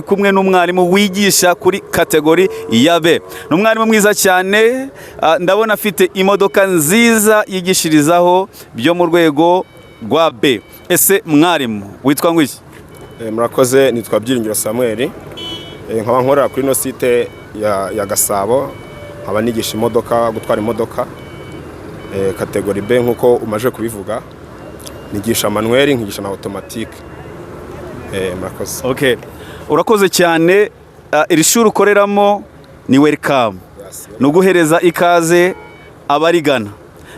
kumwe n'umwarimu wigisha kuri kategori ya B. Ni umwarimu mwiza cyane, ndabona afite imodoka nziza yigishirizaho byo mu rwego rwa B. Ese mwarimu witwa ngwiki? Murakoze, nitwa Byiringiro Samuel, nkaba nkorera kuri no site ya Gasabo, nkaba nigisha imodoka, gutwara imodoka kategori B nkuko umaje kubivuga. Nigisha manuel, nkigisha na automatique. Murakoze. Okay, urakoze cyane. Iri shuri ukoreramo ni welcome, ni uguhereza ikaze abarigana.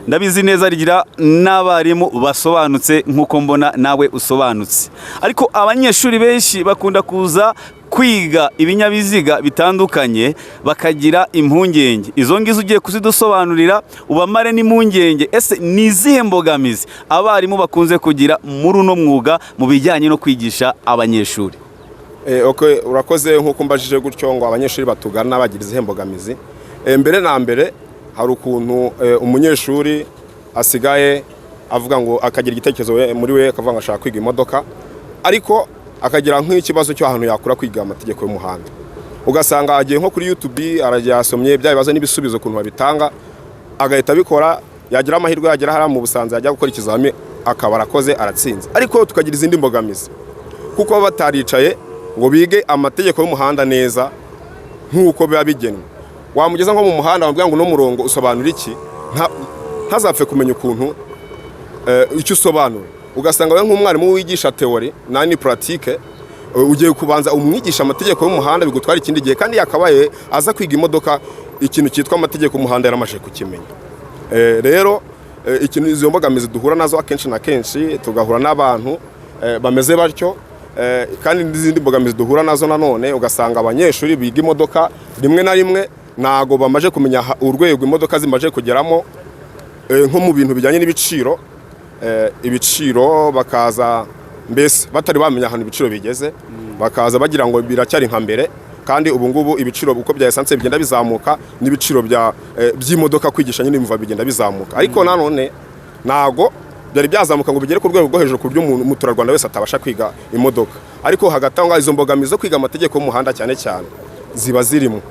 Ndabizi neza rigira n'abarimu basobanutse nkuko mbona nawe usobanutse, ariko abanyeshuri benshi bakunda kuza kwiga ibinyabiziga bitandukanye bakagira impungenge. Izo ngizo ugiye kuzidusobanurira ubamare n'impungenge. Ese ni izihe mbogamizi abarimu bakunze kugira muri uno mwuga mu bijyanye no kwigisha abanyeshuri? Okay, urakoze. Nkuko mbajije gutyo ngo abanyeshuri batugana bagira izihe mbogamizi, mbere na mbere hari ukuntu umunyeshuri asigaye avuga ngo akagira igitekerezo muri we akavuga ngo ashaka kwiga imodoka, ariko akagira nk'ikibazo cyo ahantu yakura kwiga amategeko y'umuhanda. Ugasanga agiye nko kuri YouTube arajyasomye bya bibazo n'ibisubizo kuntu babitanga, agahita bikora, yagira amahirwe yagira hara mu Busanza yajya gukora ikizami akaba arakoze aratsinze. Ariko tukagira izindi mbogamizi kuko bataricaye ngo bige amategeko y'umuhanda neza nk'uko biba bigenwe. Wamugeza nko mu muhanda wabwira ngo no murongo usobanura iki, ntazapfe kumenya ukuntu icyo usobanura. Ugasanga we nk'umwarimu wigisha theory nani pratique, ugiye kubanza umwigisha amategeko y'umuhanda bigutwara ikindi gihe, kandi yakabaye aza kwiga imodoka ikintu cyitwa amategeko y'umuhanda yaramaje kukimenya. Rero ikintu izo mbogamizi duhura nazo akenshi na kenshi, tugahura n'abantu bameze batyo, kandi n'izindi mbogamizi duhura nazo nanone ugasanga abanyeshuri biga imodoka rimwe na rimwe nago bamaje kumenya urwego imodoka zimaje kugeramo, nko mu bintu bijyanye n'ibiciro. Ibiciro bakaza mbese batari bamenya ahantu ibiciro bigeze, bakaza bagira ngo biracyari nka mbere, kandi ubu ngubu ibiciro uko bya essence bigenda bizamuka n'ibiciro by'imodoka kwigisha nyine bimva bigenda bizamuka. Ariko nanone nago byari byazamuka ngo bigere ku rwego rwo hejuru ku buryo umuntu muturarwanda wese atabasha kwiga imodoka. Ariko hagatanga izo mbogamizi zo kwiga amategeko y'umuhanda cyane cyane ziba zirimo.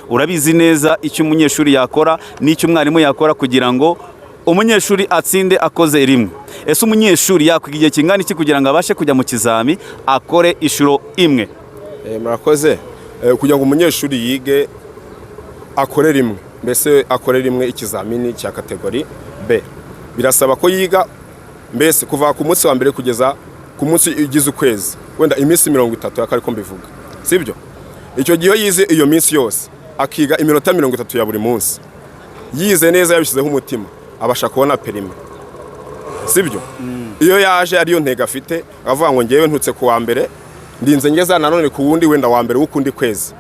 Urabizi neza icyo umunyeshuri yakora n'icyo umwarimu yakora kugira ngo umunyeshuri atsinde akoze rimwe. Ese umunyeshuri yakwiga igihe kingana iki kugira ngo abashe kujya mu kizami akore inshuro imwe? Murakoze. Kugira ngo umunyeshuri yige akore rimwe, mbese akore rimwe ikizamini cya kategori B, birasaba ko yiga mbese kuva ku munsi wa mbere kugeza ku munsi ugize ukwezi, wenda iminsi 30 akariko mbivuga, sibyo? Icyo gihe yize iyo minsi yose akiga iminota 30 ya buri munsi, yize neza yabishyizeho umutima, abasha kubona perime, sibyo? Iyo yaje ariyo ntega afite avuga ngo ngewe ntutse ku wa mbere ndinze ngeza nanone ku wundi wenda wa mbere w'ukundi kwezi,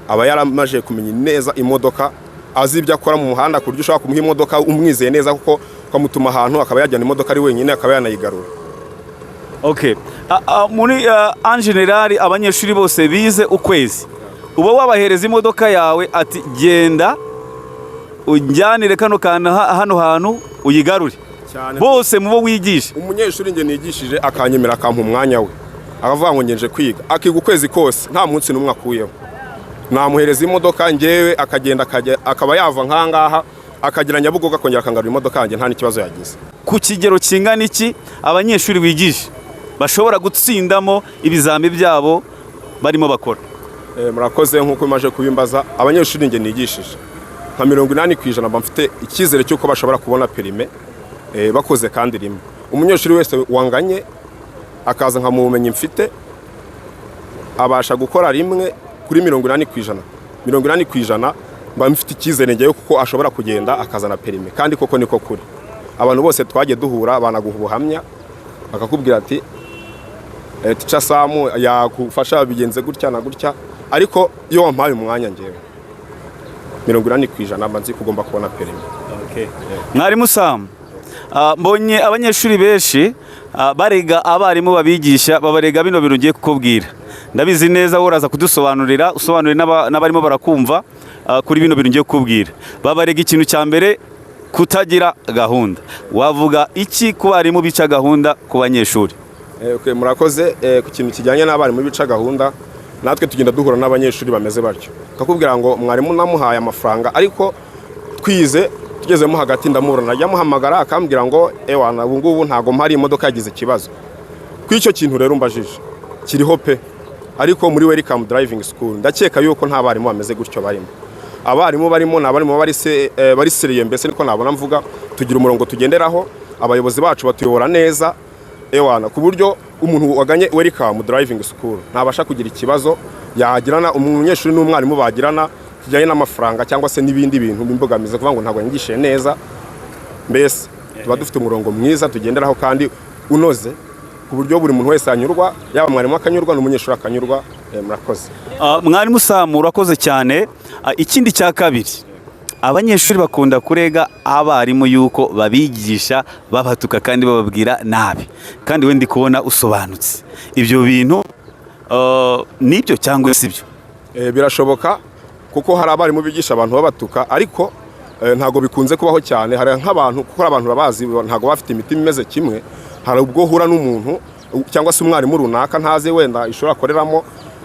aba yaramaje kumenya neza imodoka, azi ibyo akora mu muhanda ku buryo ushaka kumuha imodoka umwizeye neza, kuko ukamutuma ahantu akaba yajyana imodoka ari wenyine akaba yanayigarura. Okay, muri en general abanyeshuri bose bize ukwezi, uba wabahereza imodoka yawe ati genda unjyanire kano kana hano hantu uyigarure bose mubo wigisha? Umunyeshuri nge nigishije akanyemera akampa umwanya we, akavuga ngo ngenje kwiga, akiga ukwezi kose nta munsi n'umwe akuyeho, namuhereza imodoka ngewe akagenda akaba yava nkangaha akagira Nyabugogo akongera akangarura imodoka yanjye nta n'ikibazo yagize. Ku kigero kingana iki abanyeshuri wigisha bashobora gutsindamo ibizami byabo barimo bakora? Murakoze. Nkuko imaje kubimbaza, abanyeshuri nge nigishije nka 80% mba mfite icyizere cy'uko bashobora kubona perime bakoze kandi rimwe. Umunyeshuri wese wanganye akaza nka mubumenyi mfite abasha gukora rimwe kuri 80%. 80% mba mfite icyizere ngewe kuko ashobora kugenda akazana perime, kandi koko niko kuri. Abantu bose twagiye duhura banaguha ubuhamya bakakubwira ati Teacher Samu yakufasha bigenze gutya na gutya, ariko iyo wampaye umwanya ngewe 80% mba nzi kugomba kubona perime. Okay. Mwarimu Samu, mbonye abanyeshuri benshi barega abarimu babigisha babarega bino bintu ugiye kukubwira. Ndabizi neza uraza kudusobanurira, usobanurire n'abarimo barakumva kuri bino bintu ugiye kukubwira. Babarega ikintu cya mbere kutagira gahunda. Wavuga iki ku barimu bica gahunda ku banyeshuri? Okay, murakoze. Ku kintu kijyanye n'abarimu bica gahunda, natwe tugenda duhura n'abanyeshuri bameze batyo, akakubwira ngo mwarimu namuhaye amafaranga ariko twize tugezemo hagati ndamura najya muhamagara akambwira ngo ewana ubu ngubu ntago mpari imodoka yagize ikibazo. Kw'icyo kintu rero mbajije kiriho pe, ariko muri Welcome Driving School ndakeka yuko nta barimu bameze gutyo barimo. Abarimu barimo n'abarimu bari seriye, mbese niko nabona mvuga, tugira umurongo tugenderaho, abayobozi bacu batuyobora neza ewana, ku buryo umuntu waganye Welcome Driving School ntabasha kugira ikibazo yagirana umunyeshuri n'umwarimu bagirana kijyanye n'amafaranga cyangwa se n'ibindi bintu bimbogamize kuvuga ngo ntabwo yangishije neza. Mbese tuba dufite umurongo mwiza tugenderaho kandi unoze ku buryo buri muntu wese anyurwa, yaba mwarimu akanyurwa n'umunyeshuri akanyurwa. Murakoze. Mwarimu Sam urakoze cyane. Ikindi cya kabiri, abanyeshuri bakunda kurega abarimu yuko babigisha babatuka kandi bababwira nabi, kandi we ndi kubona usobanutse. Ibyo bintu nibyo cyangwa sibyo? Birashoboka kuko hari abarimu bigisha abantu babatuka, ariko ntago bikunze kubaho cyane. Hari nk'abantu kuko abantu babazi ntago bafite imitima imeze kimwe, hari ubwo hura n'umuntu cyangwa se umwarimu runaka ntaze wenda ishobora akoreramo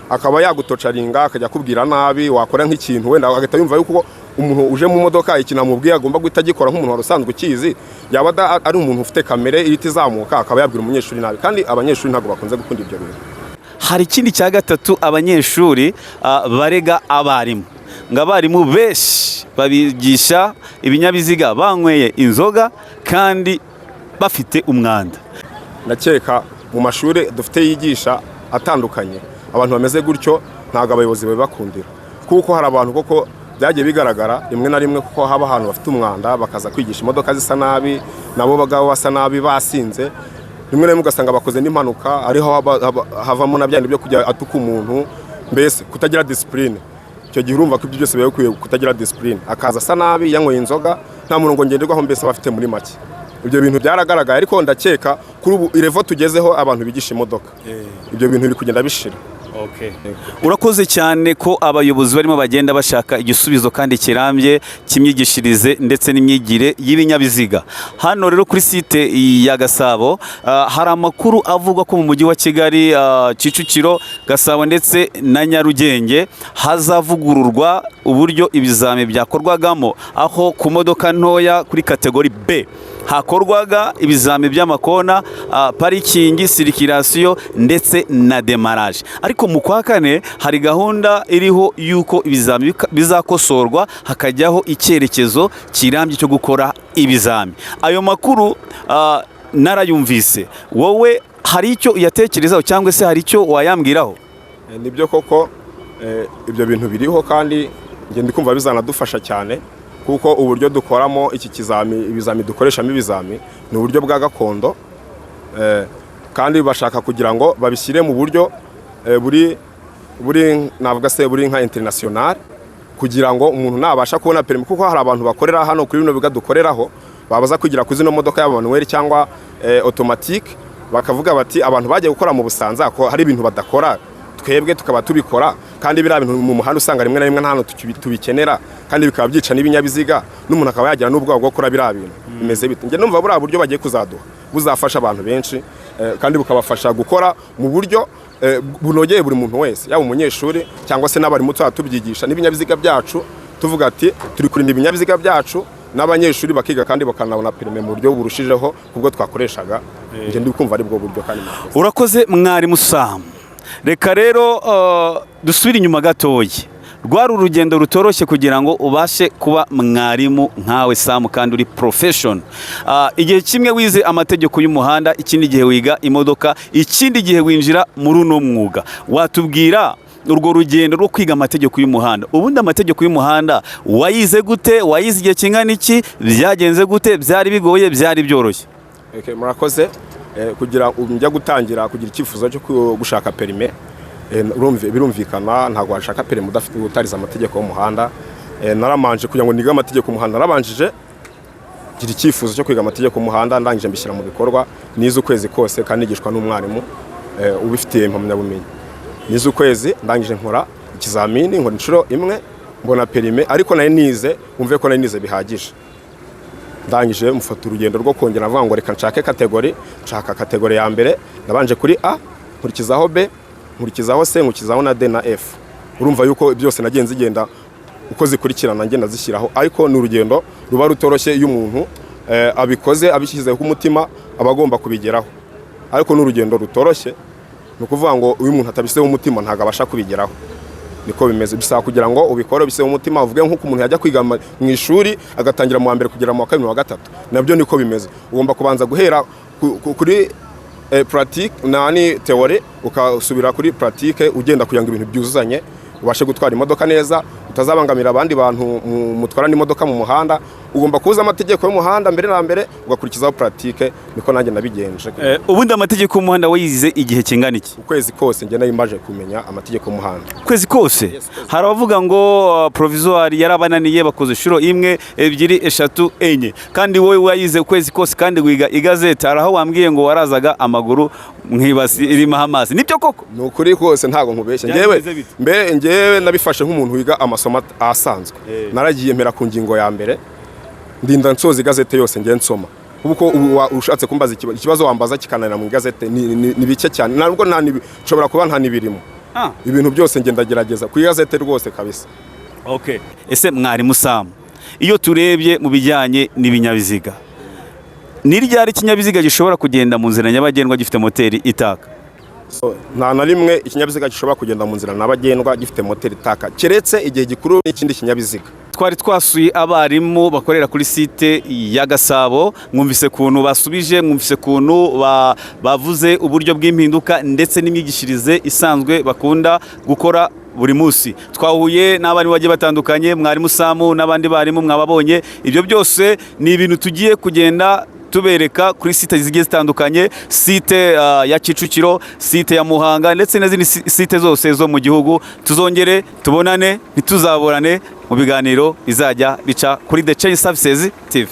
akaba yagutocaringa akajya kubwira nabi, wakora nk'ikintu wenda agahita yumva yuko umuntu uje mu modoka ikintu amubwiye agomba guhita agikora nk'umuntu wari usanzwe ukizi, yaba ari umuntu ufite kamere ihita izamuka akaba yabwira umunyeshuri nabi, kandi abanyeshuri ntabwo bakunze gukunda ibyo bintu. Hari ikindi cya gatatu abanyeshuri barega abarimu, ngo abarimu benshi babigisha ibinyabiziga banyweye inzoga kandi bafite umwanda. Ndakeka mu mashuri dufite yigisha atandukanye abantu bameze gutyo ntabwo abayobozi babakundira, kuko hari abantu koko byagiye bigaragara rimwe na rimwe kuko haba ahantu bafite umwanda bakaza kwigisha imodoka zisa nabi, nabo bagabo basa nabi basinze, rimwe na rimwe ugasanga bakoze n'impanuka, ariho havamo na byandi byo kujya atuka umuntu, mbese kutagira discipline. Icyo gihe urumva ko ibyo byose biba bikwiye kutagira discipline, akaza asa nabi yanyweye inzoga nta murongo ngenderwaho mbese bafite muri make. Ibyo bintu byaragaragaye, ariko ndakeka kuri ubu irevo tugezeho abantu bigisha imodoka ibyo bintu biri kugenda bishira. Urakoze cyane ko abayobozi barimo bagenda bashaka igisubizo kandi kirambye cy'imyigishirize ndetse n'imyigire y'ibinyabiziga. Hano rero kuri site ya Gasabo hari amakuru avuga ko mu mujyi wa Kigali, Kicukiro, Gasabo ndetse na Nyarugenge hazavugururwa uburyo ibizami byakorwagamo, aho ku modoka ntoya kuri kategori B hakorwaga ibizami by'amakona, parikingi, sirikirasiyo ndetse na demarage. Ariko mu kwa kane hari gahunda iriho yuko ibizami bizakosorwa hakajyaho icyerekezo kirambye cyo gukora ibizami. Ayo makuru narayumvise, wowe hari icyo uyatekerezaho cyangwa se hari icyo wayambwiraho? Nibyo koko ibyo bintu biriho kandi njye ndikumva bizanadufasha cyane, kuko uburyo dukoramo iki ibizami dukoreshamo ibizami ni uburyo bwa gakondo, kandi bashaka kugira ngo babishyire mu buryo buri navuga se buri nka international, kugira ngo umuntu nabasha kubona permis, kuko hari abantu bakorera hano kuri bino biga dukoreraho babaza kugira ku zino modoka y'aba manuel cyangwa automatique, bakavuga bati abantu bagiye gukora mu Busanza ko hari ibintu badakora, twebwe tukaba tubikora, kandi bira bintu mu muhanda usanga rimwe na rimwe hano tubikenera, kandi bikaba byica n'ibinyabiziga, n'umuntu akaba yagira n'ubwo bwo gukora bira bintu bimeze bite. Nge numva buri buryo bagiye kuzaduha buzafasha abantu benshi, kandi bukabafasha gukora mu buryo bunogeye buri muntu wese, yaba umunyeshuri cyangwa se n'abarimu tubyigisha n'ibinyabiziga byacu, tuvuga ati turi kurinda ibinyabiziga byacu, n'abanyeshuri bakiga kandi bakanabona perime mu buryo burushijeho kubwo twakoreshaga. Nge ndi kumva ari bwo buryo kandi. Urakoze mwarimu Sam. Reka rero dusubire inyuma gatoya. Rwari urugendo rutoroshye kugira ngo ubashe kuba mwarimu nkawe Sam kandi uri profession. Igihe kimwe wize amategeko y'umuhanda, ikindi gihe wiga imodoka, ikindi gihe winjira muri uno mwuga. Watubwira urwo rugendo rwo kwiga amategeko y'umuhanda? Ubundi amategeko y'umuhanda wayize gute? Wayize igihe kingana iki? Byagenze gute? Byari bigoye? Byari byoroshye? Murakoze. Kugira njya gutangira kugira icyifuzo cyo gushaka perime, birumvikana ntabwo washaka perime udafite utariza amategeko y'umuhanda. Naramanje kugira ngo nige amategeko y'umuhanda, narabanjije gira icyifuzo cyo kwiga amategeko y'umuhanda, ndangije mbishyira mu bikorwa, nize ukwezi kose kandi nigishwa n'umwarimu ubifitiye impamyabumenyi. Nize ukwezi, ndangije nkora ikizamini, nkora inshuro imwe, mbona perime, ariko nayo nize, wumve ko nayo nize bihagije. Ndangije mufata urugendo rwo kongera avuga ngo reka nshake kategori, nshaka kategori ya mbere, nabanje kuri A, nkurikizaho B, nkurikizaho C nkurikizaho na D na F. Urumva yuko byose nagiye nzigenda uko zikurikirana ngenda zishyiraho, ariko ni urugendo ruba rutoroshye iyo umuntu abikoze abishyizeho umutima abagomba kubigeraho, ariko ni urugendo rutoroshye. Ni ukuvuga ngo uyu muntu atabiseho umutima ntabwo abasha kubigeraho, niko bimeze. Bisaba kugira ngo ubikore biseho umutima, uvuge nk'uko umuntu yajya kwiga mu ishuri agatangira mu wa mbere kugera mu wa kabiri mu wa gatatu, nabyo niko bimeze. Ugomba kubanza guhera kuri pratique nani theorie ukasubira kuri pratique, ugenda kugira ngo ibintu byuzuzanye ubashe gutwara imodoka neza, utazabangamira abandi bantu mutwarana imodoka mu muhanda. Ugomba kuza amategeko y'umuhanda mbere na mbere ugakurikizaho pratique, niko nanjye nabigenje. Ubundi amategeko y'umuhanda wayize igihe kingana iki? Ukwezi kose njye nayimaje kumenya amategeko y'umuhanda. Ukwezi kose? Yes, hari abavuga ngo provisoire yarabananiye bakoze inshuro imwe ebyiri eshatu enye, kandi wowe wayize ukwezi kose kandi wiga igazeti. Hari aho wambwiye ngo warazaga amaguru nkibasi irimo amazi, nibyo koko? Ni ukuri kose ntago nkubeshye. Njyewe nabifashe nk'umuntu wiga amasomo asanzwe. Naragiye mpera ku ngingo ya mbere ndinda nsoza igazete yose ngiye nsoma. Kuko ushatse kumbaza ikibazo wambaza kikananira mu igazete ni bike cyane, ntabwo nshobora kuba nta nibirimo. Ibintu byose ngenda gerageza ku igazete rwose kabisa. Okay. Ese mwarimu Sam, iyo turebye mu bijyanye n'ibinyabiziga, ni ryari ikinyabiziga gishobora kugenda mu nzira nyabagendwa gifite moteri itaka? Nta na rimwe ikinyabiziga gishobora kugenda mu nzira nyabagendwa gifite moteri itaka, keretse igihe gikuru n'ikindi kinyabiziga. Twari twasuye abarimu bakorera kuri site ya Gasabo, mwumvise kuntu basubije, mwumvise kuntu bavuze uburyo bw'impinduka ndetse n'imyigishirize isanzwe bakunda gukora buri munsi. Twahuye n'abarimu bagiye batandukanye, mwarimu Samu n'abandi barimu mwababonye. Ibyo byose ni ibintu tugiye kugenda tubereka kuri site zigiye zitandukanye, site ya Kicukiro, site ya Muhanga ndetse n'izindi site zose zo mu gihugu. Tuzongere tubonane, ntituzaborane mu biganiro bizajya bica kuri The Change Services TV.